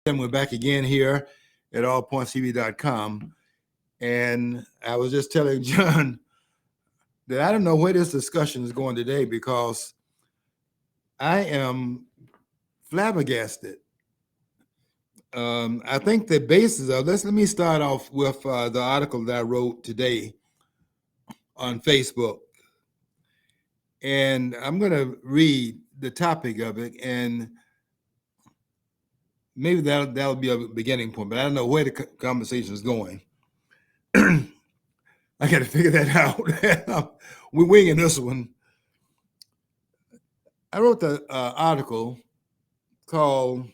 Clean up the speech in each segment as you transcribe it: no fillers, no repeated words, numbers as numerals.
And we're back again here at allpointstv.com. And I was just telling John that I don't know where this discussion is going today because I am flabbergasted. I think the basis of this, let me start off with the article that I wrote today on Facebook. And I'm going to read the topic of it, and maybe that'll be a beginning point, but I don't know where the conversation is going. I got to figure that out. We're winging this one. I wrote the article called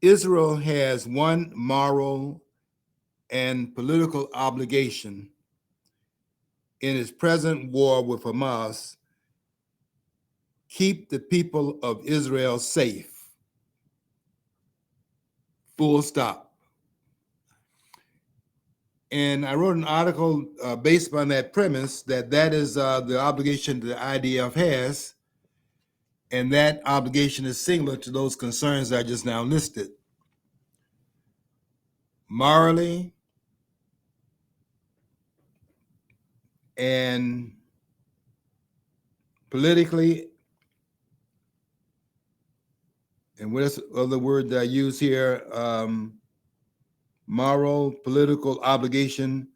Israel Has One Moral and Political Obligation in its present war with Hamas. Keep the people of Israel safe. Full stop. And I wrote an article based upon that premise that is the obligation the IDF has, and that obligation is similar to those concerns I just now listed. Morally and politically, and what is the other word that I use here? Moral, political obligation.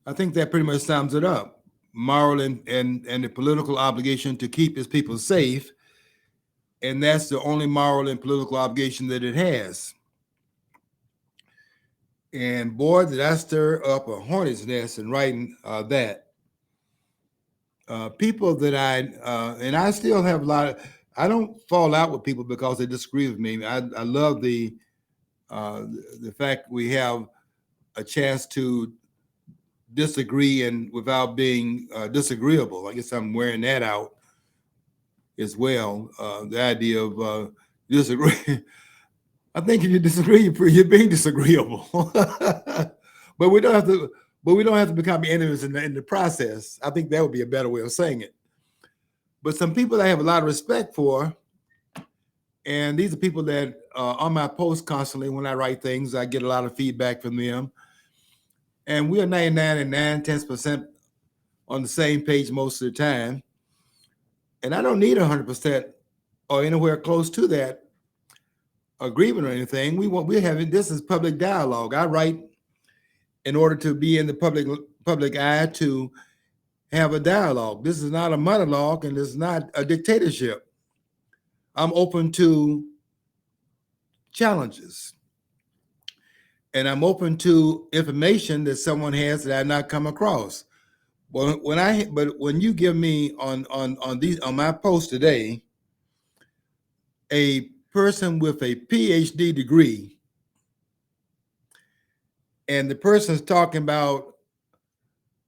I think that pretty much sums it up. Moral and the political obligation to keep its people safe. And that's the only moral and political obligation that it has. And boy, did I stir up a hornet's nest in writing that. People that and I still have a lot of, I don't fall out with people because they disagree with me. I love the fact we have a chance to disagree and without being disagreeable. I guess I'm wearing that out as well. The idea of disagree. I think if you disagree, you're being disagreeable. But we don't have to. But we don't have to become enemies in the process. I think that would be a better way of saying it. But some people I have a lot of respect for, and these are people that on my post constantly when I write things, I get a lot of feedback from them. And we are 99 and 9/10% on the same page most of the time. And I don't need 100% or anywhere close to that agreement or anything. We're having this is public dialogue. I write in order to be in the public eye, to have a dialogue. This is not a monologue, and it's not a dictatorship. I'm open to challenges, and I'm open to information that someone has that I've not come across. But when you give me on my post today, a person with a PhD degree, and the person's talking about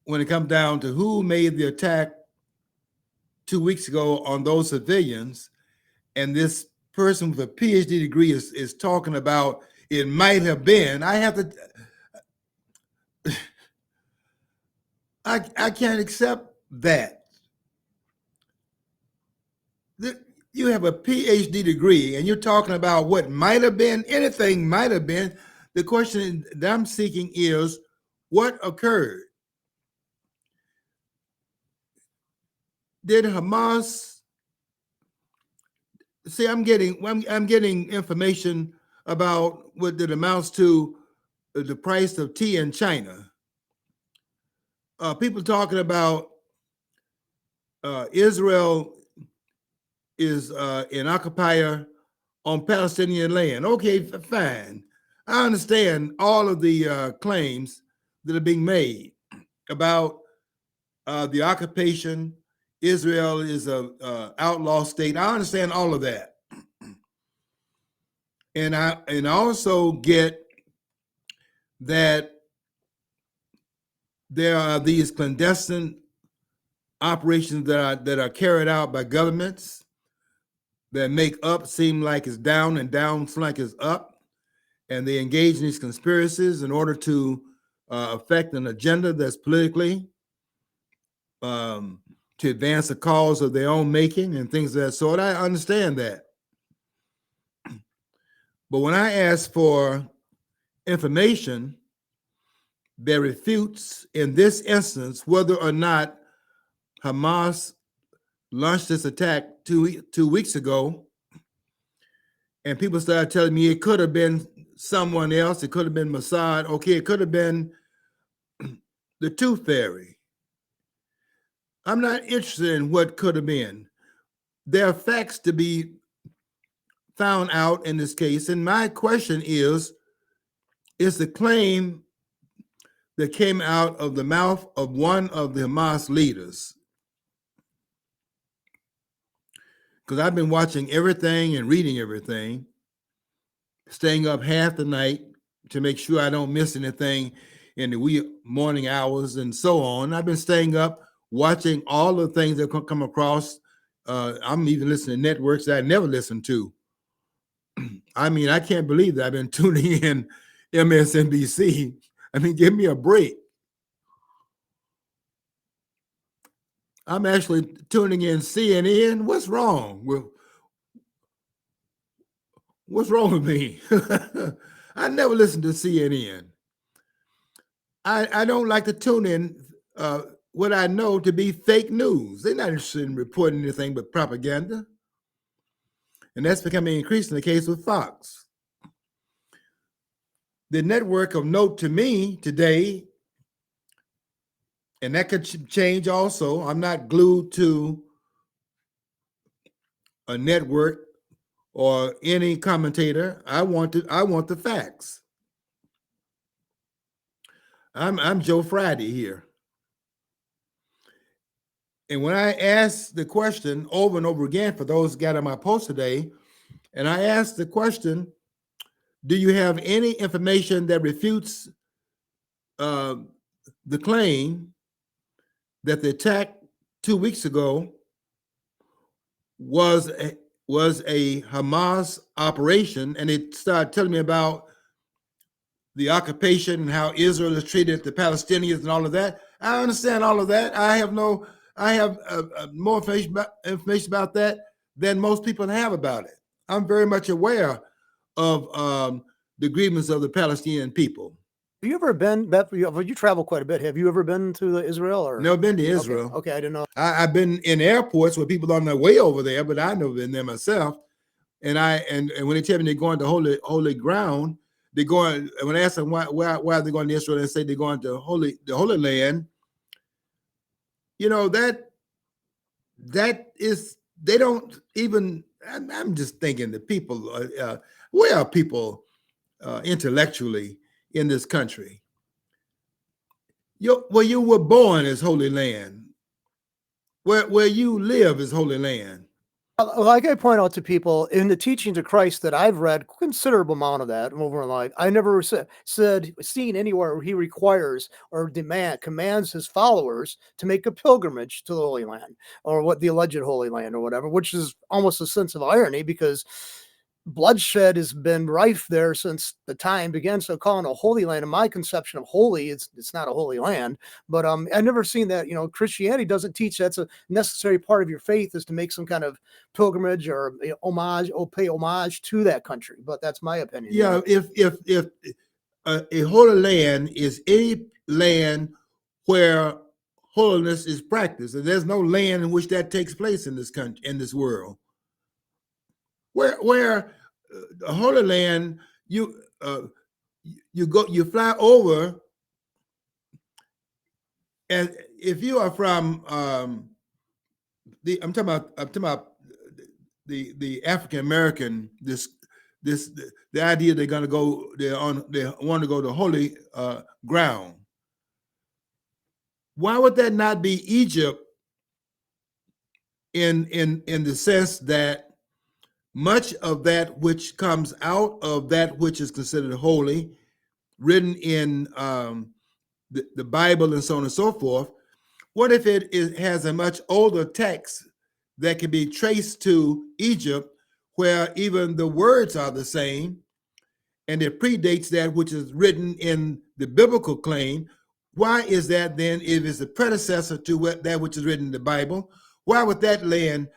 when it comes down to who made the attack 2 weeks ago on those civilians, and this person with a PhD degree is talking about it might have been, I have to, I can't accept that. You have a PhD degree and you're talking about what might have been, anything might have been. The question that I'm seeking is what occurred? Did Hamas see? I'm getting information about what it amounts to the price of tea in China. People talking about Israel is an occupier on Palestinian land. Okay, fine. I understand all of the claims that are being made about the occupation. Israel is a outlaw state. I understand all of that, and I also get that there are these clandestine operations that are carried out by governments that make up seem like it's down and down seem like it's up, and they engage in these conspiracies in order to affect an agenda that's politically to advance a cause of their own making and things of that sort. I understand that. But when I ask for information that refutes, in this instance, whether or not Hamas launched this attack two weeks ago, and people started telling me it could have been someone else, it could have been Mossad, okay, it could have been the Tooth Fairy. I'm not interested in what could have been. There are facts to be found out in this case, and my question is the claim that came out of the mouth of one of the Hamas leaders. Because I've been watching everything and reading everything, staying up half the night to make sure I don't miss anything in the wee morning hours and so on. I've been staying up watching all the things that come across. I'm even listening to networks that I never listened to. I mean, I can't believe that I've been tuning in MSNBC. I mean, give me a break. I'm actually tuning in CNN. What's wrong? What's wrong with me? I never listen to CNN. I don't like to tune in what I know to be fake news. They're not interested in reporting anything but propaganda. And that's becoming increasingly the case with Fox. The network of note to me today, and that could change also. I'm not glued to a network or any commentator. I want the facts. I'm Joe Friday here. And when I ask the question over and over again for those who got on my post today, and I ask the question, do you have any information that refutes the claim that the attack 2 weeks ago was a Hamas operation? And it started telling me about the occupation and how Israel has treated the Palestinians and all of that. I understand all of that. I have more information about that than most people have about it. I'm very much aware of the grievances of the Palestinian people. Have you ever been, Beth? You travel quite a bit. Have you ever been to Israel? Or never been to Israel. Okay, I didn't know. I've been in airports where people are on their way over there, but I've never been there myself. And when they tell me they're going to holy ground, they're going. When I ask them why are they going to Israel, they say they're going to the Holy Land. You know, that is, they don't even. I'm just thinking the people. Where are people intellectually in this country? Where you were born is Holy Land. Where you live is Holy Land. Like I point out to people in the teachings of Christ that I've read considerable amount of that over my life. I never seen anywhere where he requires or commands his followers to make a pilgrimage to the Holy Land, or what the alleged Holy Land or whatever, which is almost a sense of irony because bloodshed has been rife there since the time began. So calling a holy land, in my conception of holy, it's not a holy land. But I've never seen that. Christianity doesn't teach that's a necessary part of your faith is to make some kind of pilgrimage or pay homage to that country. But that's my opinion. Yeah, if a holy land is any land where holiness is practiced, and there's no land in which that takes place in this country, in this world. Where the Holy Land, you fly over, and if you are from I'm talking about the African American, the idea they want to go to holy ground. Why would that not be Egypt in the sense that much of that which comes out of that which is considered holy, written in the Bible and so on and so forth, what if it has a much older text that can be traced to Egypt, where even the words are the same, and it predates that which is written in the biblical claim, Why is that then? If it's the predecessor to that which is written in the Bible, why would that land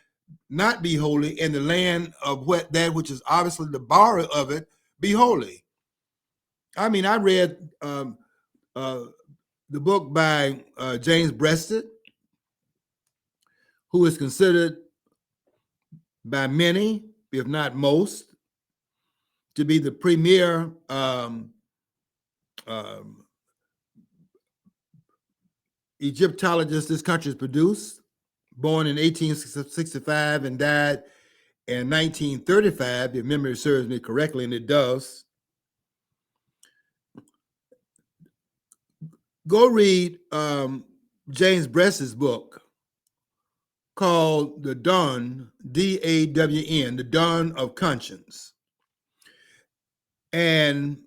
not be holy and the land of that which is obviously the borrower of it be holy? I mean, I read the book by James Breasted, who is considered by many, if not most, to be the premier Egyptologist this country has produced, born in 1865 and died in 1935, if memory serves me correctly, and it does. Go read James Breast's book called The Dawn, D-A-W-N, The Dawn of Conscience. And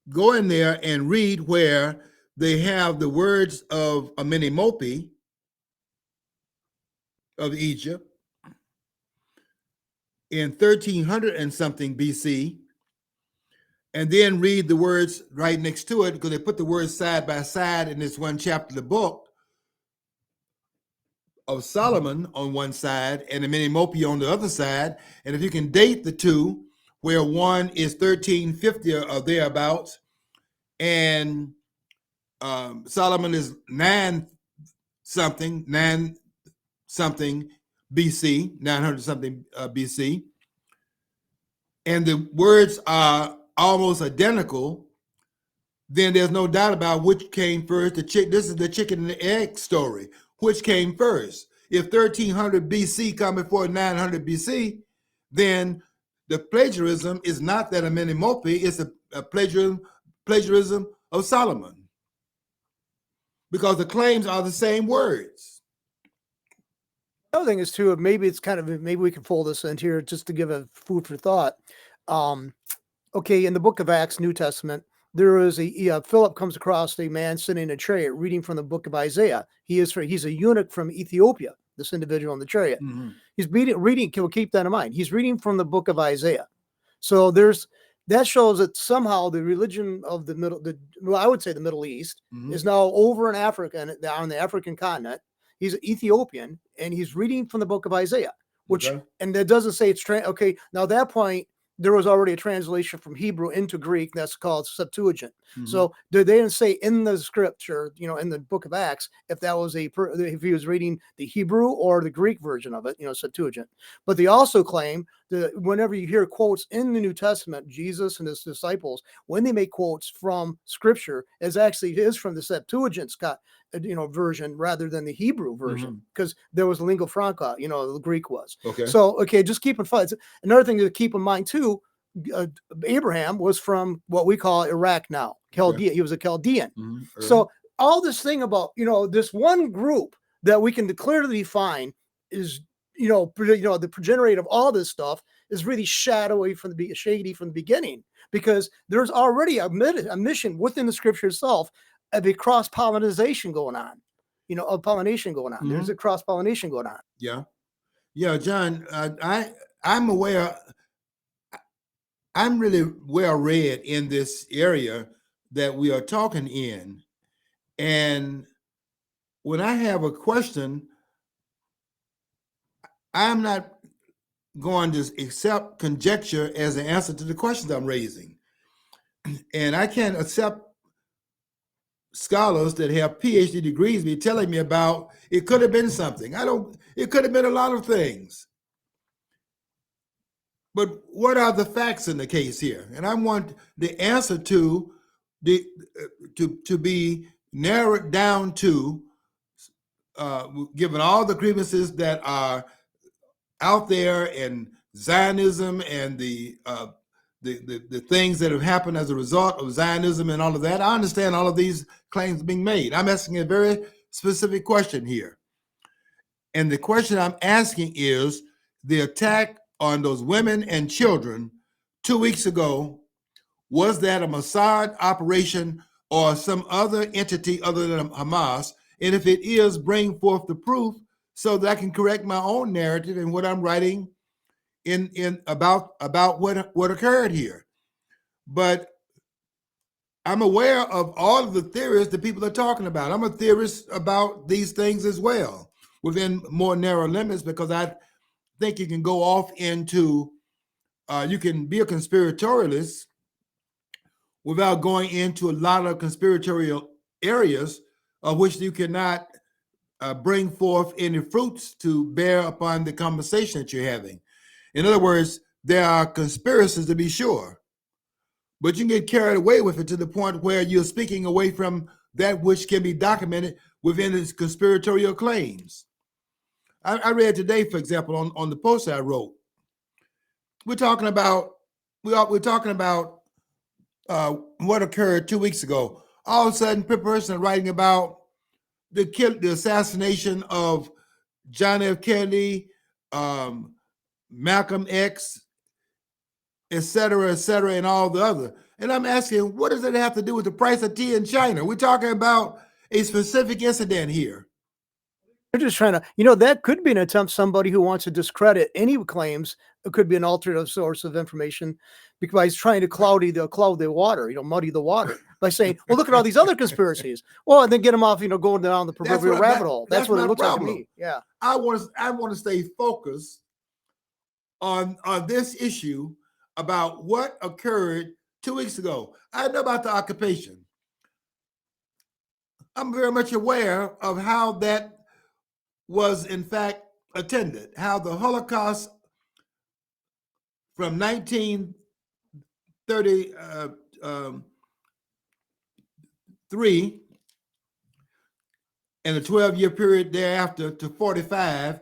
go in there and read where they have the words of Amenemope of Egypt in 1300 and something BC, and then read the words right next to it, because they put the words side by side in this one chapter of the book of Solomon on one side and Amenemope on the other side. And if you can date the two, where one is 1350 or thereabouts, and Solomon is 9 something BC, 900 something BC, and the words are almost identical, then there's no doubt about which came first. This is the chicken and the egg story. Which came first? If 1300 BC come before 900 BC, then the plagiarism is not that of Amenemope, it's a plagiarism of Solomon, because the claims are the same words. The other thing is too, maybe we can fold this in here just to give a food for thought. Okay, in the book of Acts, New Testament, there is Philip comes across a man sitting in a chariot reading from the book of Isaiah. He's a eunuch from Ethiopia, this individual in the chariot. Mm-hmm. He's reading, keep that in mind. He's reading from the book of Isaiah. So that shows that somehow the religion of I would say the Middle East Mm-hmm. is now over in Africa and on the African continent. He's Ethiopian and he's reading from the book of Isaiah, and that doesn't say it's okay. Now at that point, there was already a translation from Hebrew into Greek that's called Septuagint. Mm-hmm. So they didn't say in the scripture, in the book of Acts, if that was if he was reading the Hebrew or the Greek version of it, Septuagint. But they also claim that whenever you hear quotes in the New Testament, Jesus and his disciples, when they make quotes from scripture, is from the Septuagint version rather than the Hebrew version, because there was lingua franca, the Greek was. Okay. So, just keep in mind. Another thing to keep in mind too, Abraham was from what we call Iraq now, Chaldea. Okay. He was a Chaldean. Mm-hmm. So all this thing about, this one group that we can clearly define is, the progenitor of all this stuff is really shady from the beginning, because there's already a mission within the scripture itself of a cross-pollination going on, of pollination going on. Mm-hmm. There's a cross-pollination going on. Yeah, John, I'm aware, I'm really well read in this area that we are talking in. And when I have a question, I'm not going to accept conjecture as an answer to the questions I'm raising. And I can't accept scholars that have PhD degrees be telling me about it could have been something. It could have been a lot of things. But what are the facts in the case here? And I want the answer to be narrowed down to, given all the grievances that are out there in Zionism and the things that have happened as a result of Zionism and all of that. I understand all of these claims being made. I'm asking a very specific question here. And the question I'm asking is, the attack on those women and children 2 weeks ago, was that a Mossad operation or some other entity other than Hamas? And if it is, bring forth the proof so that I can correct my own narrative and what I'm writing in about what occurred here. But I'm aware of all of the theories that people are talking about. I'm a theorist about these things as well, within more narrow limits, because I think you can go off into, you can be a conspiratorialist without going into a lot of conspiratorial areas of which you cannot bring forth any fruits to bear upon the conversation that you're having. In other words, there are conspiracies to be sure, but you can get carried away with it to the point where you're speaking away from that which can be documented within its conspiratorial claims. I read today, for example, on the post I wrote, we're talking about what occurred 2 weeks ago. All of a sudden, people are writing about the assassination of John F. Kennedy, Malcolm X, et cetera, and all the other. And I'm asking, what does it have to do with the price of tea in China? We're talking about a specific incident here. They're just trying to, that could be an attempt. Somebody who wants to discredit any claims, it could be an alternative source of information, because he's trying to cloud the water, muddy the water by saying, well, look at all these other conspiracies. Well, and then get them off, going down the proverbial rabbit hole. That's what it looks like to me. Yeah. I want to stay focused on this issue about what occurred 2 weeks ago. I know about the occupation. I'm very much aware of how that was in fact attended, how the Holocaust from 1933 and the 12-year period thereafter to 45,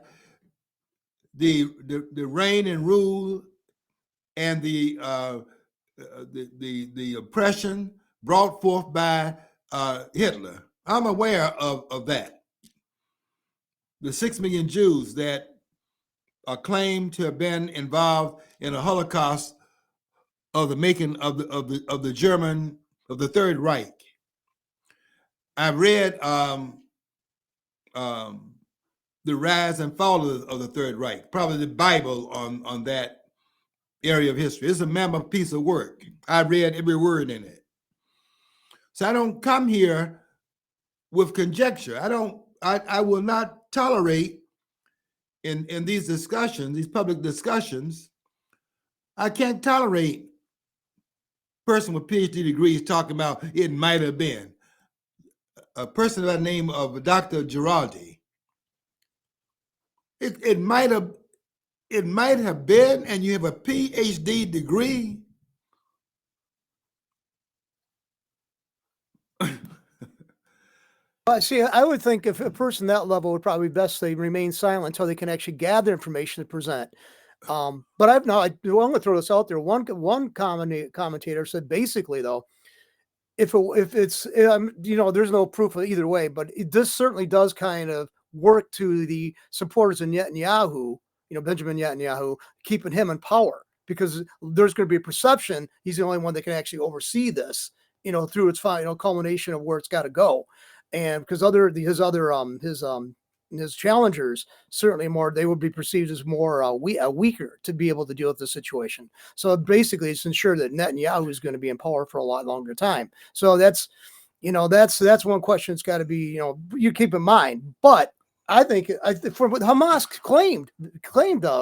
the reign and rule and the oppression brought forth by Hitler. I'm aware of that. The 6 million Jews that are claimed to have been involved in a Holocaust of the making of the German, of the Third Reich. I've read the rise and fall of the Third Reich, probably the Bible on that area of history. It's a mammoth piece of work. I read every word in it. So I don't come here with conjecture. I will not tolerate in these discussions, these public discussions, I can't tolerate a person with PhD degrees talking about it might have been. A person by the name of Dr. Giraldi. It might have been, and you have a PhD degree. See, I would think if a person that level would probably best they remain silent until they can actually gather information to present. But I'm going to throw this out there. One commentator said basically though, if it's there's no proof of either way, but this certainly does kind of work to the supporters of Netanyahu, Benjamin Netanyahu, keeping him in power, because there's going to be a perception he's the only one that can actually oversee this, through its final culmination of where it's got to go. And because his challengers certainly they would be perceived as more weaker to be able to deal with the situation. So basically, it's ensured that Netanyahu is going to be in power for a lot longer time. So that's one question that's got to be you keep in mind. But I think from what Hamas claimed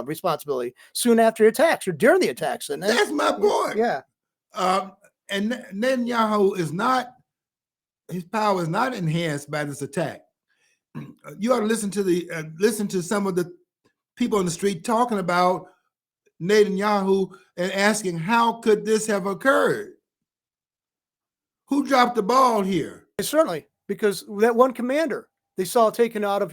responsibility soon after attacks or during the attacks, and that's my point. Yeah, and Netanyahu his power is not enhanced by this attack. You ought to listen to some of the people on the street talking about Netanyahu and asking, how could this have occurred? Who dropped the ball here? Certainly, because that one commander they saw taken out of,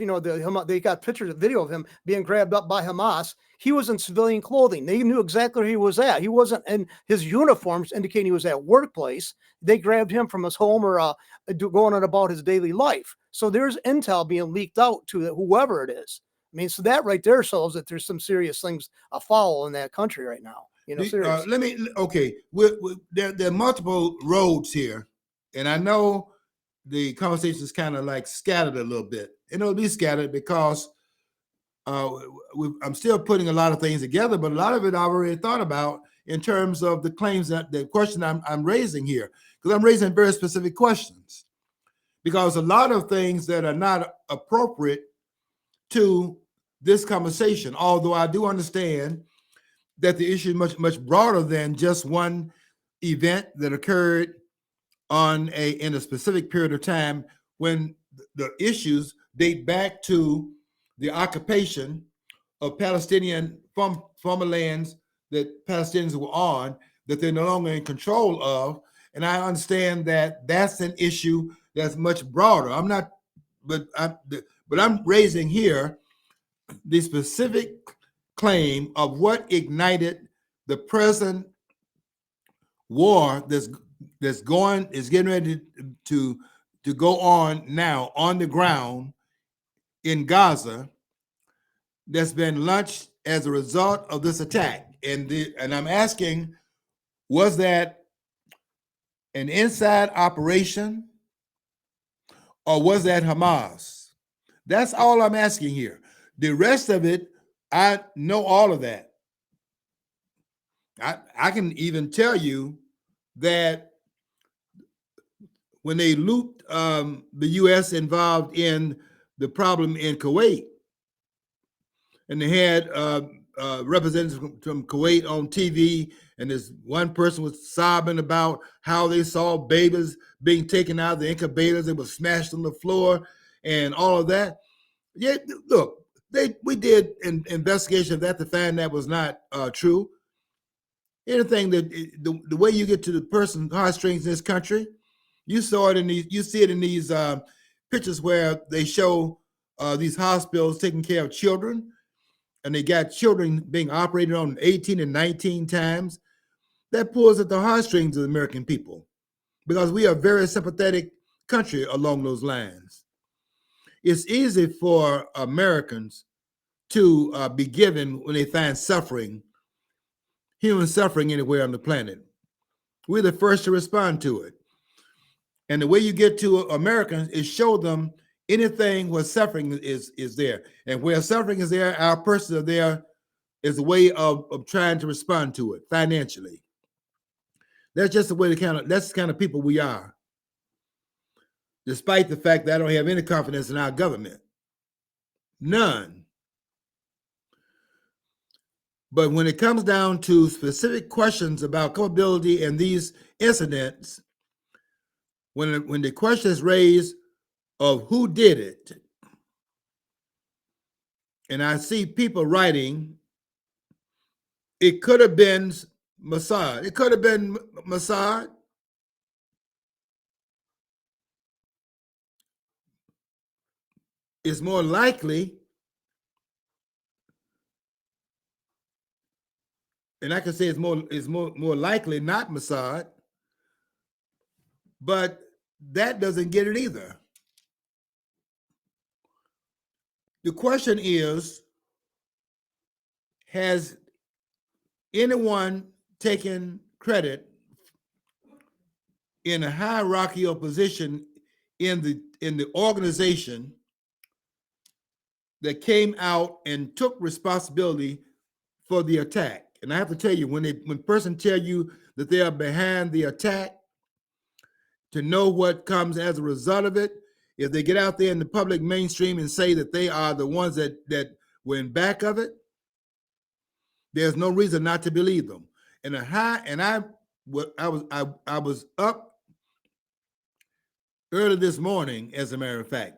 they got pictures, video of him being grabbed up by Hamas. He was in civilian clothing. They knew exactly where he was at. He wasn't in his uniforms indicating he was at workplace. They grabbed him from his home or going on about his daily life. So there's intel being leaked out to whoever it is. I mean, so that right there shows that there's some serious things afoul in that country right now. There are multiple roads here, and I know the conversation is kind of like scattered a little bit, and it'll be scattered because I'm still putting a lot of things together, but a lot of it I already thought about in terms of the claims that the question I'm raising here, because I'm raising very specific questions. Because a lot of things that are not appropriate to this conversation, although I do understand that the issue is much broader than just one event that occurred in a specific period of time, when the issues date back to the occupation of Palestinian former lands that Palestinians were on, that they're no longer in control of. And I understand that that's an issue that's much broader. But I'm raising here the specific claim of what ignited the present war is getting ready to go on now on the ground in Gaza, that's been launched as a result of this attack. And I'm asking, was that an inside operation, or was that Hamas? That's all I'm asking here. The rest of it, I know all of that. I can even tell you that when they looped the U.S. involved in the problem in Kuwait, and they had representatives from Kuwait on TV, and this one person was sobbing about how they saw babies being taken out of the incubators, they were smashed on the floor, and all of that. Yeah, look, we did an investigation of that to find that was not true. Anything that the way you get to the person's heartstrings in this country, you see it in these pictures where they show these hospitals taking care of children, and they got children being operated on 18 and 19 times. That pulls at the heartstrings of the American people, because we are a very sympathetic country along those lines. It's easy for Americans to be given when they find human suffering anywhere on the planet. We're the first to respond to it. And the way you get to Americans is show them anything where suffering is there. And where suffering is there, our persons are there as a way of trying to respond to it financially. That's just the way that's the kind of people we are. Despite the fact that I don't have any confidence in our government. None. But when it comes down to specific questions about culpability in these incidents, when the question is raised of who did it, and I see people writing, it could have been Mossad. It could have been Mossad. It's more likely, and I can say it's more likely not Mossad, but that doesn't get it either. The question is, has anyone taken credit in a hierarchical position in the organization that came out and took responsibility for the attack? And I have to tell you, when person tell you that they are behind the attack, to know what comes as a result of it, if they get out there in the public mainstream and say that they are the ones that were in back of it, there's no reason not to believe them. I was up early this morning, as a matter of fact,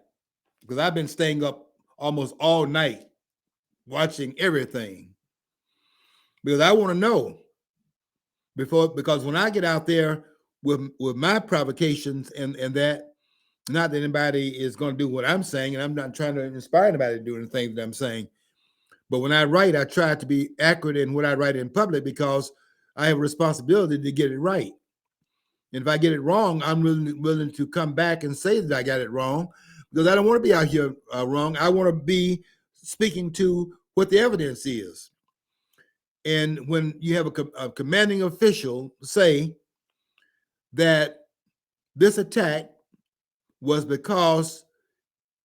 because I've been staying up almost all night watching everything, because I want to know because when I get out there with my provocations and that, not that anybody is going to do what I'm saying, and I'm not trying to inspire anybody to do anything that I'm saying, but when I write, I try to be accurate in what I write in public, because I have a responsibility to get it right. And if I get it wrong, I'm willing to come back and say that I got it wrong, because I don't want to be out here wrong. I want to be speaking to what the evidence is. And when you have a commanding official say that this attack was because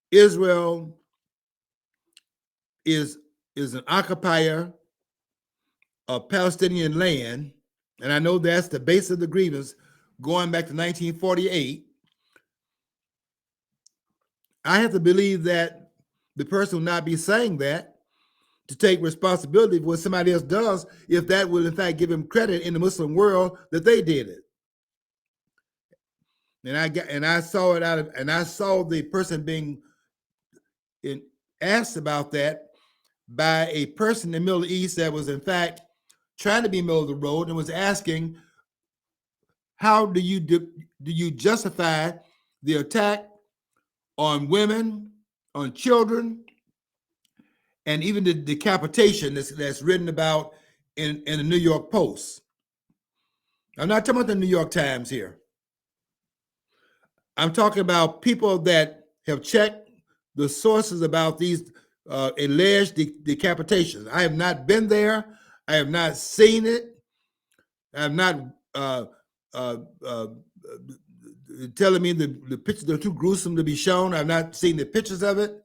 Israel is an occupier of Palestinian land, and I know that's the base of the grievance going back to 1948, I have to believe that the person will not be saying that to take responsibility for what somebody else does, if that will in fact give him credit in the Muslim world that they did it. And I saw it out of, and I saw the person being asked about that by a person in the Middle East that was in fact trying to be middle of the road and was asking, how do you justify the attack on women, on children, and even the decapitation that's written about in the New York Post? I'm not talking about the New York Times here. I'm talking about people that have checked the sources about these alleged decapitations. I have not been there. I have not seen it. I have not uh, uh, telling me the pictures are too gruesome to be shown. I've not seen the pictures of it,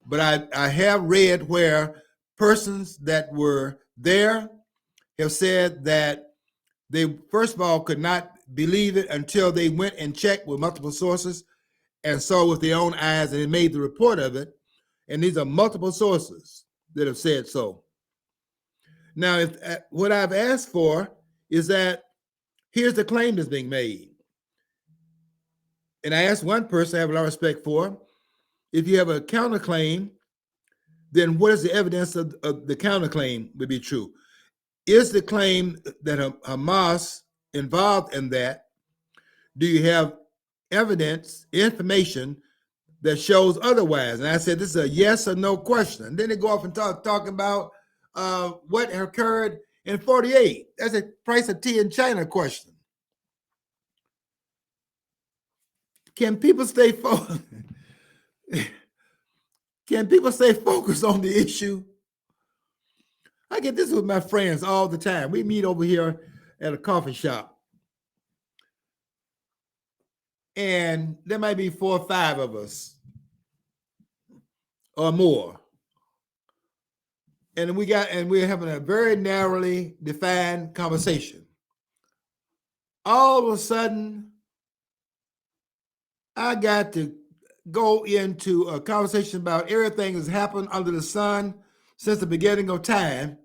but I have read where persons that were there have said that they, first of all, could not believe it until they went and checked with multiple sources and saw with their own eyes, and they made the report of it. And these are multiple sources that have said so. Now, if what I've asked for is that here's the claim that's being made. And I asked one person I have a lot of respect for, if you have a counterclaim, then what is the evidence of the counterclaim would be true? Is the claim that Hamas involved in that? Do you have evidence, information that shows otherwise? And I said, this is a yes or no question. And then they go off and talk about what occurred in 48. That's a price of tea in China question. Can people stay focused? Can people stay focused on the issue? I get this with my friends all the time. We meet over here at a coffee shop, and there might be 4 or 5 of us or more. And we're having a very narrowly defined conversation. All of a sudden, I got to go into a conversation about everything that's happened under the sun since the beginning of time.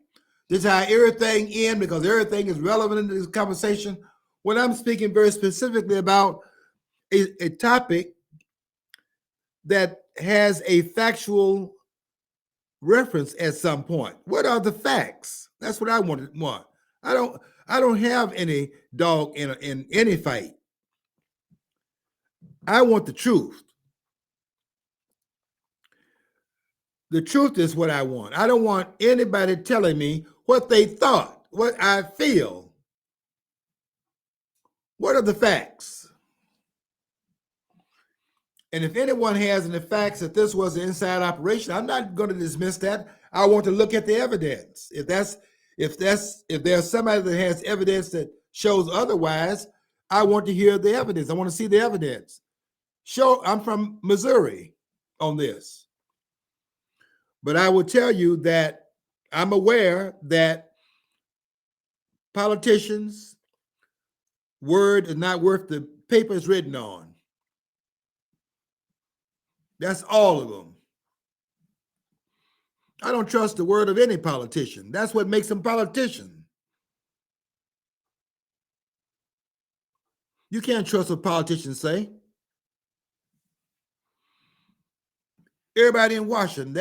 This is how everything ends, because everything is relevant in this conversation. When I'm speaking very specifically about a topic that has a factual reference at some point. What are the facts? That's what I want. I don't have any dog in any fight. I want the truth. The truth is what I want. I don't want anybody telling me what they thought, what I feel. What are the facts? And if anyone has any facts that this was an inside operation, I'm not going to dismiss that. I want to look at the evidence. If there's somebody that has evidence that shows otherwise, I want to hear the evidence. I want to see the evidence. I'm from Missouri on this. But I will tell you that I'm aware that politicians' word is not worth the paper it's written on. That's all of them. I don't trust the word of any politician. That's what makes them politician. You can't trust what politicians say. Everybody in Washington,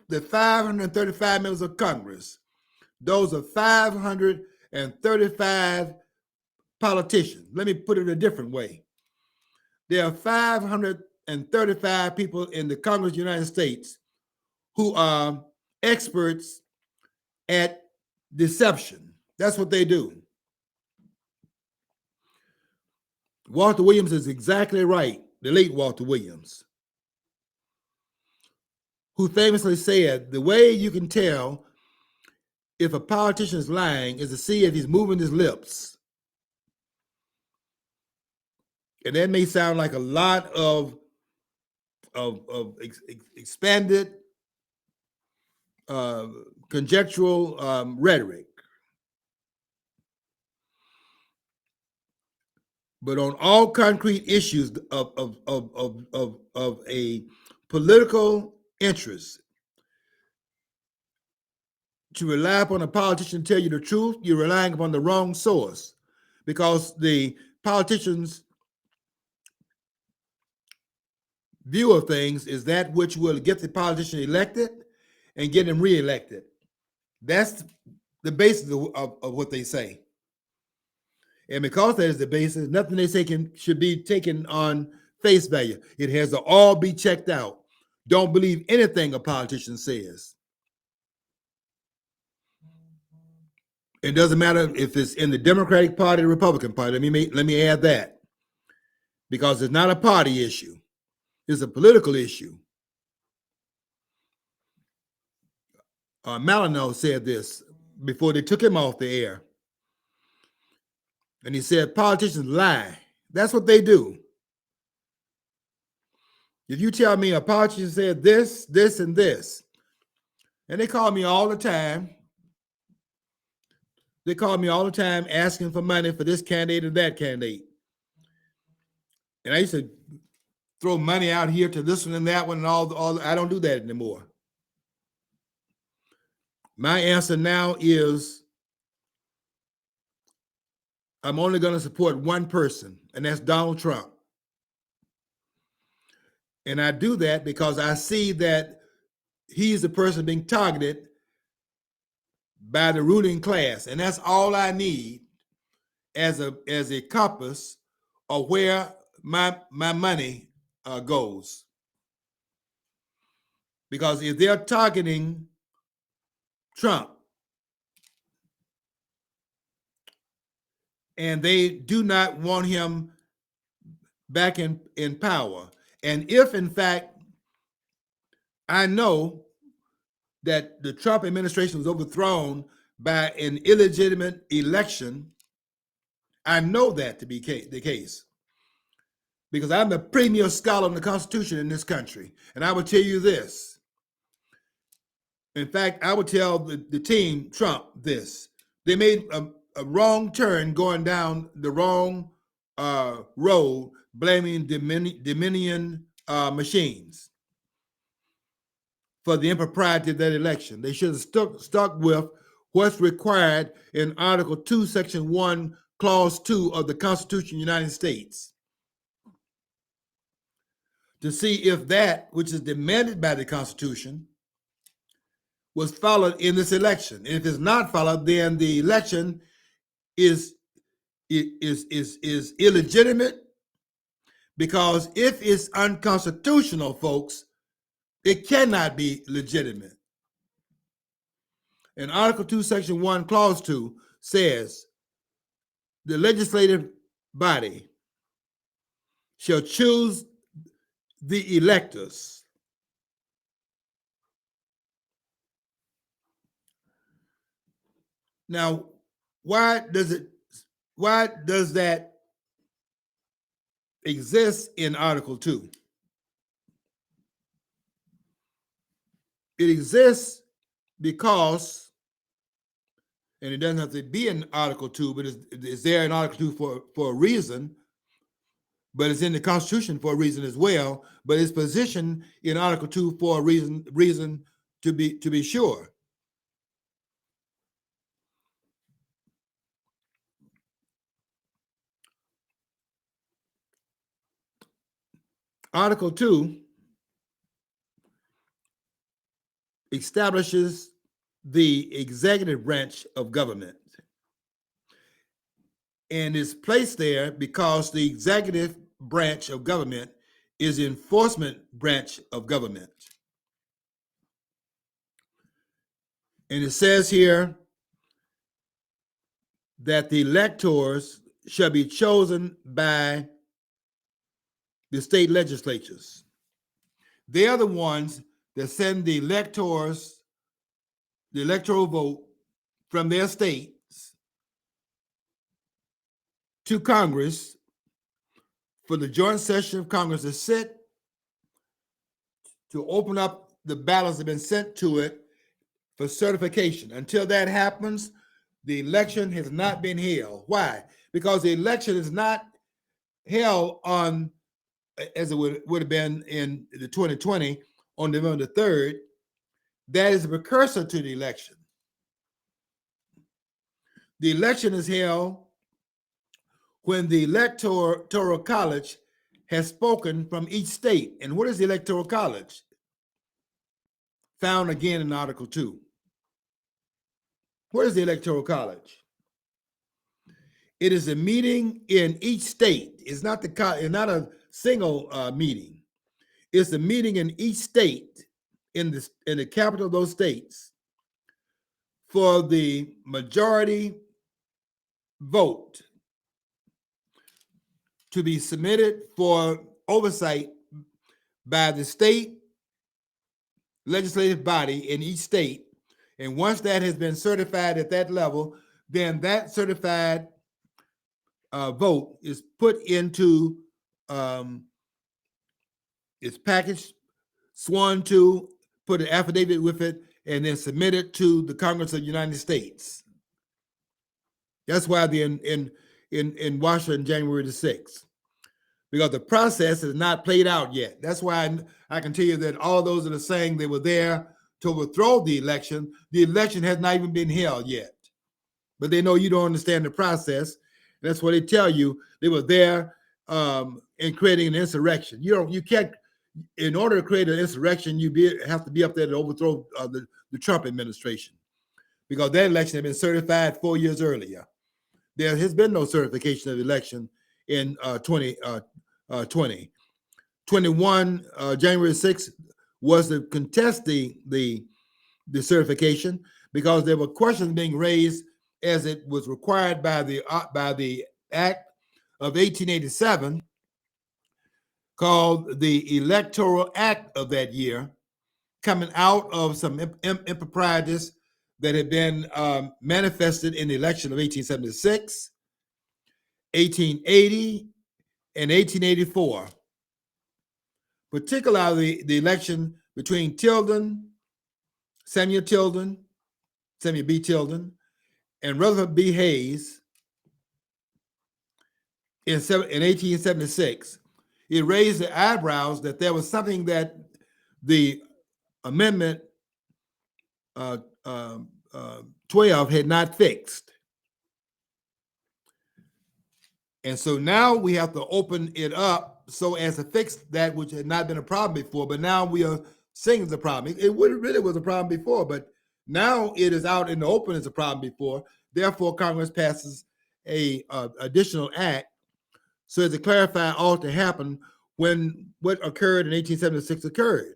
the 535 members of Congress, those are 535 politicians. Let me put it a different way. There are 535 people in the Congress of the United States who are experts at deception. That's what they do. Walter Williams is exactly right, the late Walter Williams, who famously said, the way you can tell if a politician is lying is to see if he's moving his lips. And that may sound like a lot of expanded conjectural rhetoric. But on all concrete issues of a political interest, to rely upon a politician to tell you the truth, you're relying upon the wrong source, because the politician's view of things is that which will get the politician elected and get him reelected. That's the basis of what they say. And because that is the basis, nothing they say should be taken on face value. It has to all be checked out. Don't believe anything a politician says. It doesn't matter if it's in the Democratic Party or Republican Party. Let me add that, because it's not a party issue. It's a political issue. Malino said this before they took him off the air. And he said, politicians lie. That's what they do. If you tell me a politician said this, this, and this, and they call me all the time. They call me all the time asking for money for this candidate and that candidate. And I used to throw money out here to this one and that one and all. I don't do that anymore. My answer now is I'm only going to support one person, and that's Donald Trump. And I do that because I see that he's the person being targeted by the ruling class. And that's all I need as a compass of where my money goes. Because if they're targeting Trump and they do not want him back in power, and if in fact I know that the Trump administration was overthrown by an illegitimate election, I know that to be the case, because I'm the premier scholar on the Constitution in this country. And I will tell you this. In fact, I would tell the team Trump this. They made a wrong turn going down the wrong road, blaming Dominion machines for the impropriety of that election. They should have stuck with what's required in Article 2, Section 1, Clause 2 of the Constitution of the United States, to see if that which is demanded by the Constitution was followed in this election. And if it's not followed, then the election is illegitimate, because if it's unconstitutional, folks, it cannot be legitimate. And Article 2, Section 1, Clause 2 says the legislative body shall choose the electors. Now, why does that exist in Article 2? It exists because, and it doesn't have to be in Article 2, but it's there in Article 2 for a reason, but it's in the Constitution for a reason as well, but it's positioned in Article 2 for a reason to be sure. Article 2 establishes the executive branch of government, and is placed there because the executive branch of government is the enforcement branch of government. And it says here that the electors shall be chosen by the state legislatures. They are the ones that send the electors, the electoral vote from their states to Congress for the joint session of Congress to sit, to open up the ballots that have been sent to it for certification. Until that happens, the election has not been held. Why? Because the election is not held on, as it would have been in the 2020 on November the 3rd, that is a precursor to the election. The election is held when the Electoral College has spoken from each state. And what is the Electoral College? Found again in Article 2. What is the Electoral College? It is a meeting in each state. It's not a single meeting. It's a meeting in each state in the capital of those states for the majority vote to be submitted for oversight by the state legislative body in each state. And once that has been certified at that level, then that certified vote is put into its package, sworn to, put an affidavit with it, and then submitted to the Congress of the United States. That's why they're in Washington, January the 6th, because the process is not played out yet. That's why I can tell you that all those that are saying they were there to overthrow the election has not even been held yet. But they know you don't understand the process. That's what they tell you. They were there in creating an insurrection. You can't, in order to create an insurrection, have to be up there to overthrow the Trump administration, because that election had been certified 4 years earlier. There has been no certification of the election in 2020. 21, January 6th was to contest the certification, because there were questions being raised as it was required by the Act of 1887, called the Electoral Act of that year, coming out of some improprieties that had been manifested in the election of 1876, 1880, and 1884. Particularly the election between Samuel B. Tilden, and Rutherford B. Hayes in 1876. It raised the eyebrows that there was something that the Amendment 12 had not fixed. And so now we have to open it up so as to fix that which had not been a problem before, but now we are seeing the problem. It really was a problem before, but now it is out in the open as a problem before. Therefore, Congress passes a additional act so as to clarify all to happen when what occurred in 1876 occurred.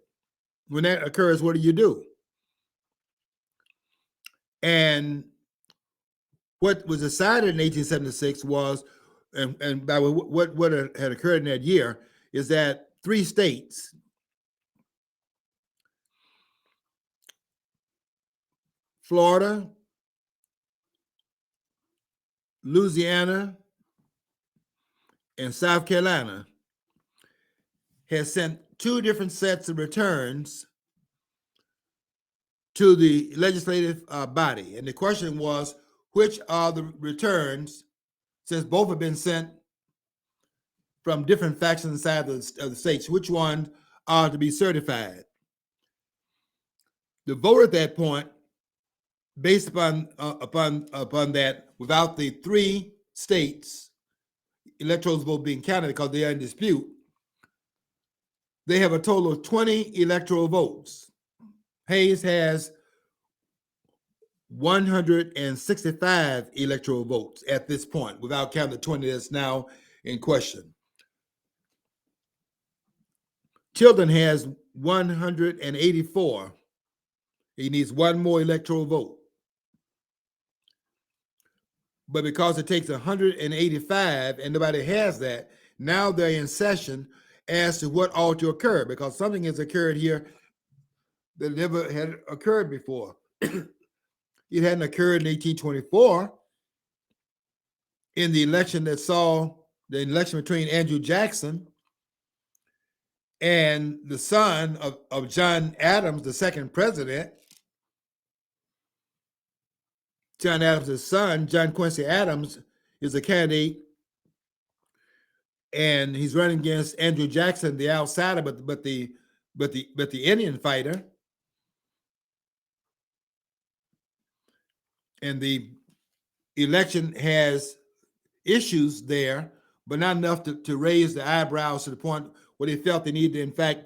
When that occurs, what do you do? And what was decided in 1876 was, and by what had occurred in that year, is that 3 states, Florida, Louisiana, and South Carolina, had sent 2 different sets of returns to the legislative body. And the question was, which are the returns, since both have been sent from different factions inside of the states, which ones are to be certified? The vote at that point, based upon that, without the 3 states electoral vote being counted because they are in dispute, they have a total of 20 electoral votes. Hayes has 165 electoral votes at this point, without counting the 20 that's now in question. Tilden has 184. He needs 1 more electoral vote. But because it takes 185 and nobody has that, now they're in session as to what ought to occur, because something has occurred here that never had occurred before. It hadn't occurred in 1824 in the election that saw the election between Andrew Jackson and the son of John Adams, the second president. John Adams' son, John Quincy Adams, is a candidate and he's running against Andrew Jackson, the outsider, but the Indian fighter, and the election has issues there, but not enough to raise the eyebrows to the point where they felt they needed to, in fact,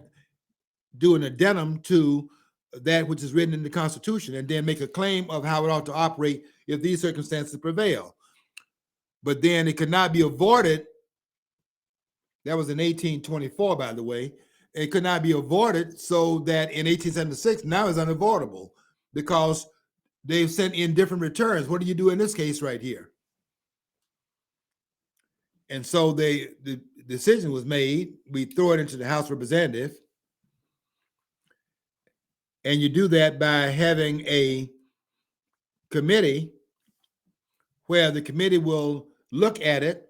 do an addendum to that which is written in the Constitution, and then make a claim of how it ought to operate if these circumstances prevail. But then it could not be avoided. That was in 1824, by the way. It could not be avoided, so that in 1876, now it's unavoidable because they've sent in different returns. What do you do in this case right here? And so the decision was made. We throw it into the House of Representatives. And you do that by having a committee where the committee will look at it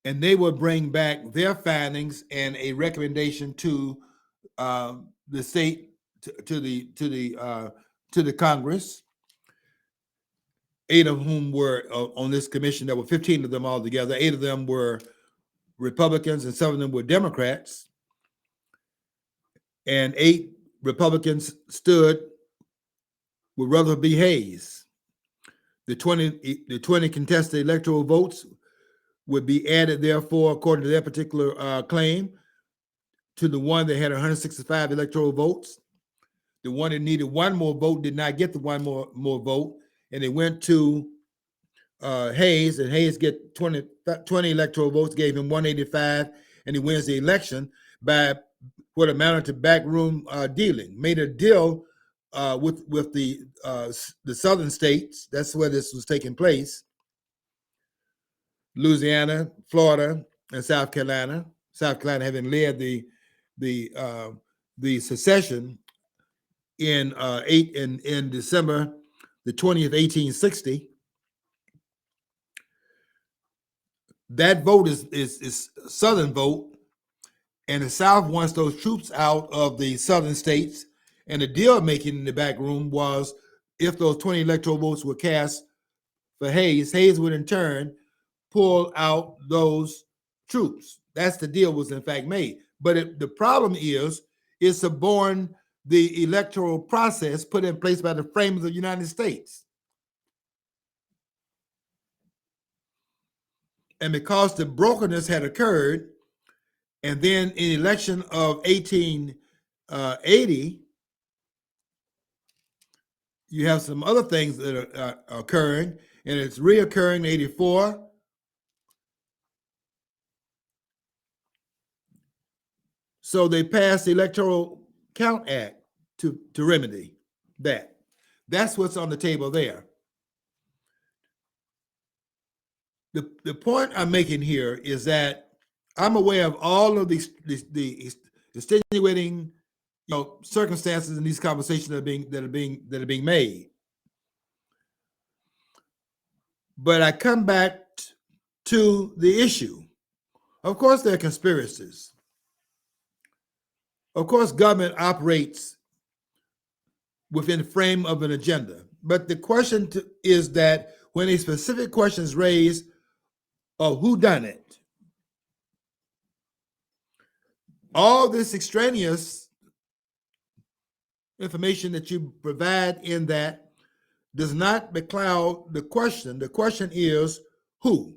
and they will bring back their findings and a recommendation to the state, to the Congress. 8 of whom were on this commission. There were 15 of them altogether. 8 of them were Republicans and 7 of them were Democrats. And 8 Republicans stood with Rutherford B. Hayes. The 20 contested electoral votes would be added, therefore, according to their particular claim, to the one that had 165 electoral votes. The one that needed one more vote did not get the one more vote, and it went to Hayes, and Hayes get 20 electoral votes, gave him 185, and he wins the election by what amounted to backroom dealing. Made a deal with the southern states. That's where this was taking place: Louisiana, Florida, and South Carolina. South Carolina having led the secession in December the 20th, 1860. That vote is Southern vote, and the South wants those troops out of the southern states. And the deal making in the back room was, if those 20 electoral votes were cast for Hayes, Hayes would in turn pull out those troops. That's the deal was in fact made. But the problem is, it's suborn the electoral process put in place by the framers of the United States. And because the brokenness had occurred, and then in the election of 1880, you have some other things that are occurring, and it's reoccurring in 84. So they passed the Electoral Count Act to remedy that. That's what's on the table there. The point I'm making here is that I'm aware of all of the extenuating, circumstances in these conversations that are being made. But I come back to the issue. Of course, there are conspiracies. Of course, government operates within the frame of an agenda. But the question is that when a specific question is raised of who done it, all this extraneous information that you provide in that does not becloud the question. The question is who?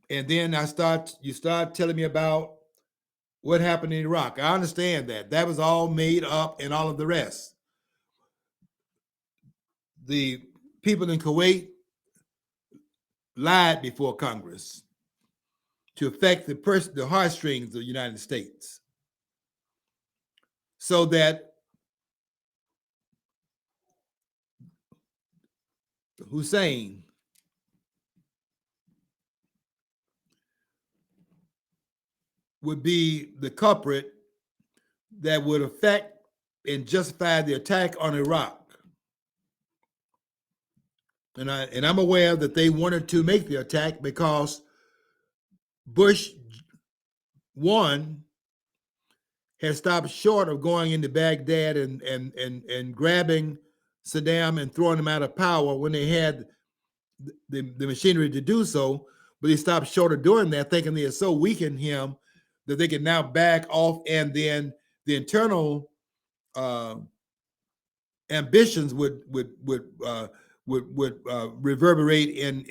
And then you start telling me about what happened in Iraq. I understand that. That was all made up and all of the rest. The people in Kuwait lied before Congress to affect the heartstrings of the United States, so that Hussein would be the culprit that would affect and justify the attack on Iraq. And I'm aware that they wanted to make the attack because Bush 1 had stopped short of going into Baghdad and grabbing Saddam and throwing him out of power when they had the machinery to do so, but he stopped short of doing that, thinking they had so weakened him that they could now back off, and then the internal ambitions would reverberate in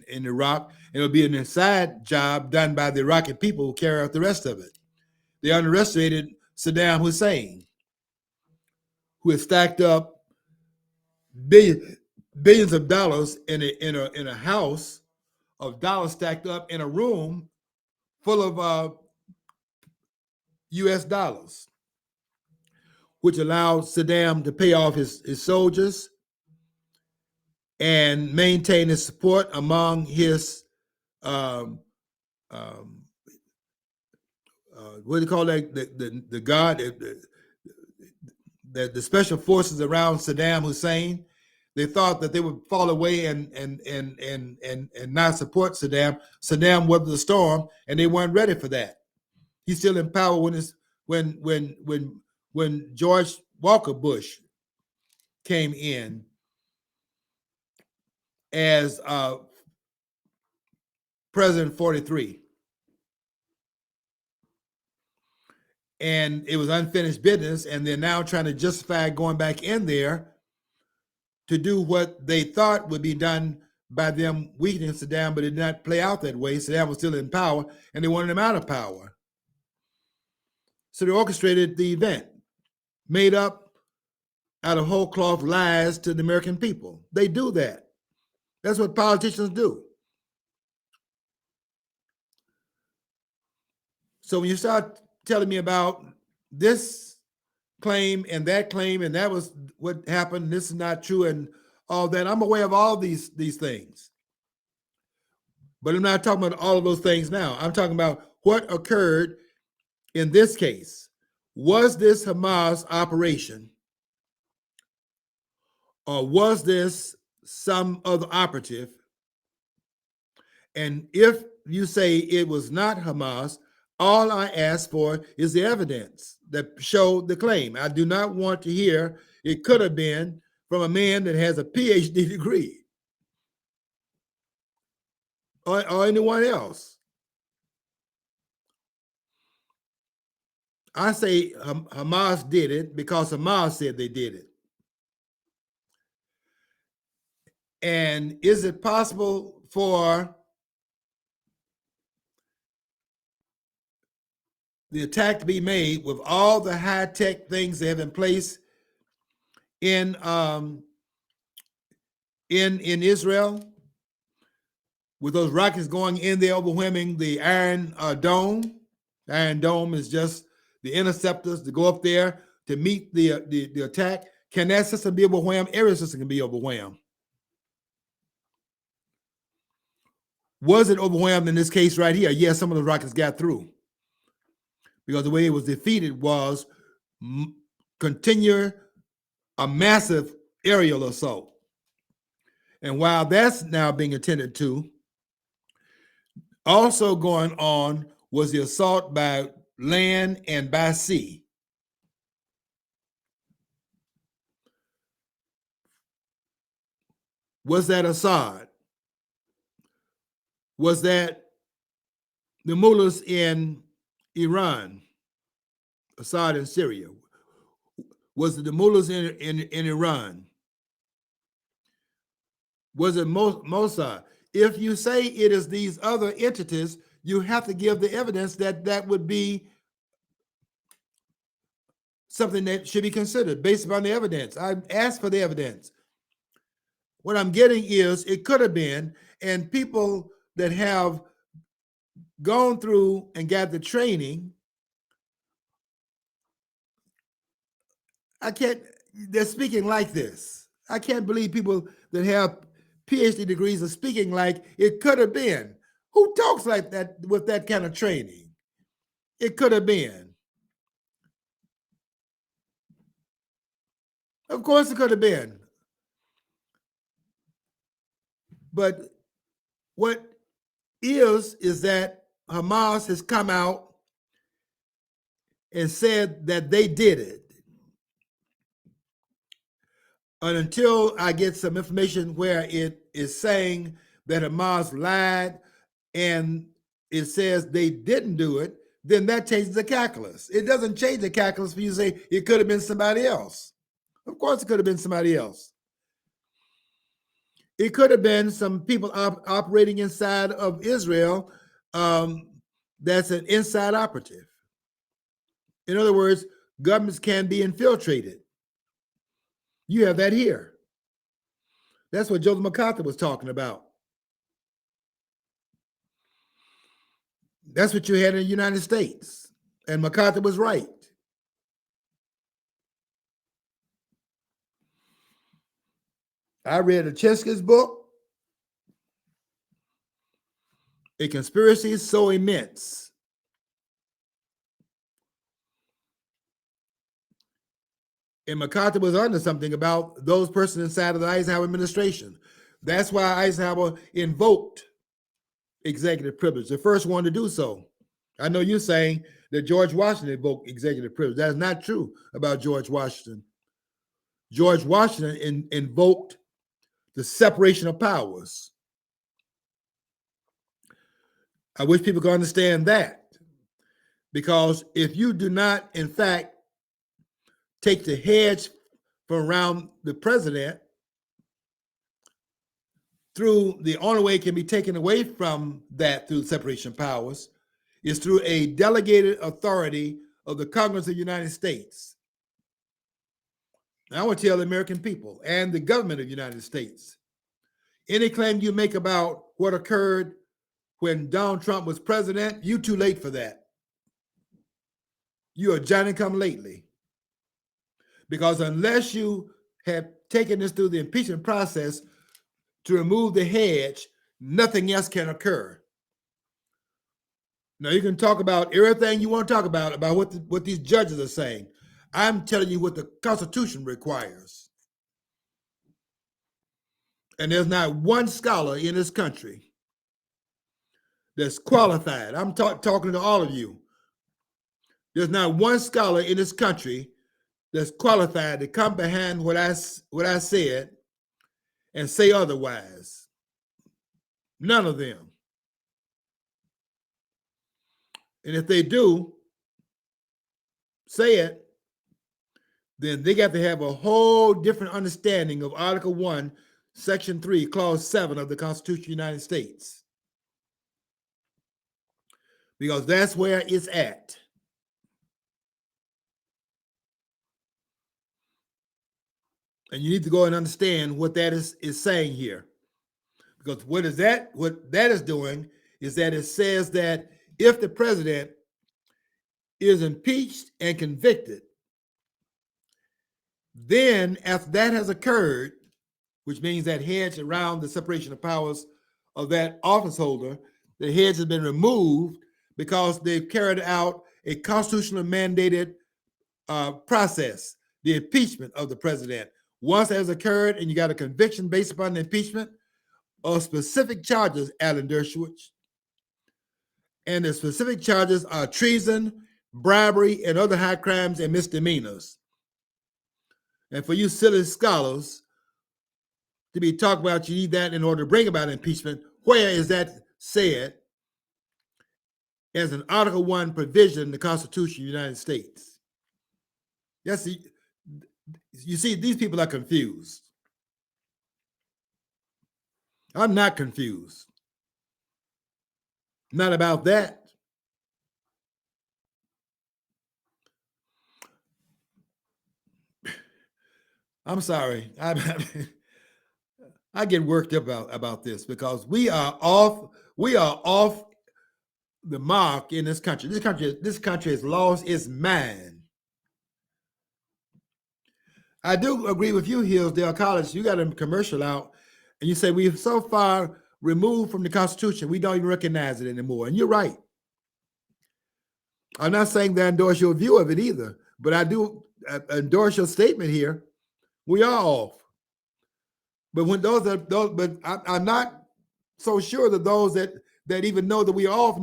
Iraq, and it would be an inside job done by the Iraqi people who carry out the rest of it. They underestimated Saddam Hussein, who had stacked up billions of dollars in a house of dollars stacked up in a room full of U.S. dollars, which allowed Saddam to pay off his soldiers and maintain his support among his what do you call that? The guard, the special forces around Saddam Hussein. They thought that they would fall away and not support Saddam. Saddam weathered the storm, and they weren't ready for that. He's still in power when George Walker Bush came in as President 43. And it was unfinished business, and they're now trying to justify going back in there to do what they thought would be done by them weakening Saddam, but it did not play out that way. Saddam was still in power, and they wanted him out of power. So they orchestrated the event, made up out of whole cloth lies to the American people. They do that. That's what politicians do. So when you start telling me about this claim and that was what happened, this is not true, and all that, I'm aware of all these things. But I'm not talking about all of those things now. I'm talking about what occurred in this case. Was this Hamas operation, or was this some other operative? And if you say it was not Hamas, all I ask for is the evidence that showed the claim. I do not want to hear it could have been from a man that has a PhD degree or anyone else. I say Hamas did it because Hamas said they did it. And is it possible for the attack to be made with all the high-tech things they have in place in Israel, with those rockets going in there overwhelming the Iron Dome? The Iron Dome is just the interceptors to go up there to meet the attack. Can that system be overwhelmed? Every system can be overwhelmed. Was it overwhelmed in this case right here? Yes, some of the rockets got through, because the way it was defeated was continue a massive aerial assault. And while that's now being attended to, also going on was the assault by land and by sea. Was that Assad? Was that the mullahs in Iran? Assad in Syria? Was it the mullahs in Iran? Was it Mossad? If you say it is these other entities, you have to give the evidence that would be something that should be considered based upon the evidence. I asked for the evidence. What I'm getting is it could have been, and people that have gone through and got the training, they're speaking like this. I can't believe people that have PhD degrees are speaking like it could have been. Who talks like that with that kind of training? It could have been. Of course it could have been. But what is that Hamas has come out and said that they did it. And until I get some information where it is saying that Hamas lied and it says they didn't do it, then that changes the calculus. It doesn't change the calculus for you to say it could have been somebody else. Of course, it could have been somebody else. It could have been some people operating inside of Israel that's an inside operative. In other words, governments can be infiltrated. You have that here. That's what Joseph MacArthur was talking about. That's what you had in the United States. And MacArthur was right. I read Chesky's book, A Conspiracy So Immense. And MacArthur was onto something about those persons inside of the Eisenhower administration. That's why Eisenhower invoked executive privilege, the first one to do so. I know you're saying that George Washington invoked executive privilege. That is not true about George Washington. George Washington invoked the separation of powers. I wish people could understand that. Because if you do not, in fact, take the hedge from around the president, through the only way it can be taken away from that through separation of powers is through a delegated authority of the Congress of the United States. Now, I want to tell the American people and the government of the United States, any claim you make about what occurred when Donald Trump was president, you're too late for that. You're Johnny come lately. Because unless you have taken this through the impeachment process to remove the hedge, nothing else can occur. Now, you can talk about everything you want to talk about what these judges are saying. I'm telling you what the Constitution requires. And there's not one scholar in this country that's qualified. I'm talking to all of you. There's not one scholar in this country that's qualified to come behind what I said and say otherwise. None of them. And if they do say it, then they got to have a whole different understanding of Article 1, Section 3, Clause 7 of the Constitution of the United States. Because that's where it's at. And you need to go and understand what that is saying here. Because what that is doing is that it says that if the president is impeached and convicted, then after that has occurred, which means that hedge around the separation of powers of that office holder, the hedge has been removed because they've carried out a constitutionally mandated process, the impeachment of the president. Once that has occurred and you got a conviction based upon the impeachment of specific charges, Alan Dershowitz, and the specific charges are treason, bribery, and other high crimes and misdemeanors. And for you silly scholars to be talking about you need that in order to bring about impeachment, where is that said as an Article 1 provision in the Constitution of the United States? You see, these people are confused. I'm not confused. Not about that. I'm sorry. I get worked up about this because we are off the mark in this country. This country has lost its mind. I do agree with you, Hillsdale College. You got a commercial out and you say we've so far removed from the Constitution, we don't even recognize it anymore. And you're right. I'm not saying that I endorse your view of it either, but I do endorse your statement here. We are off. But when I'm not so sure that those that even know that we are off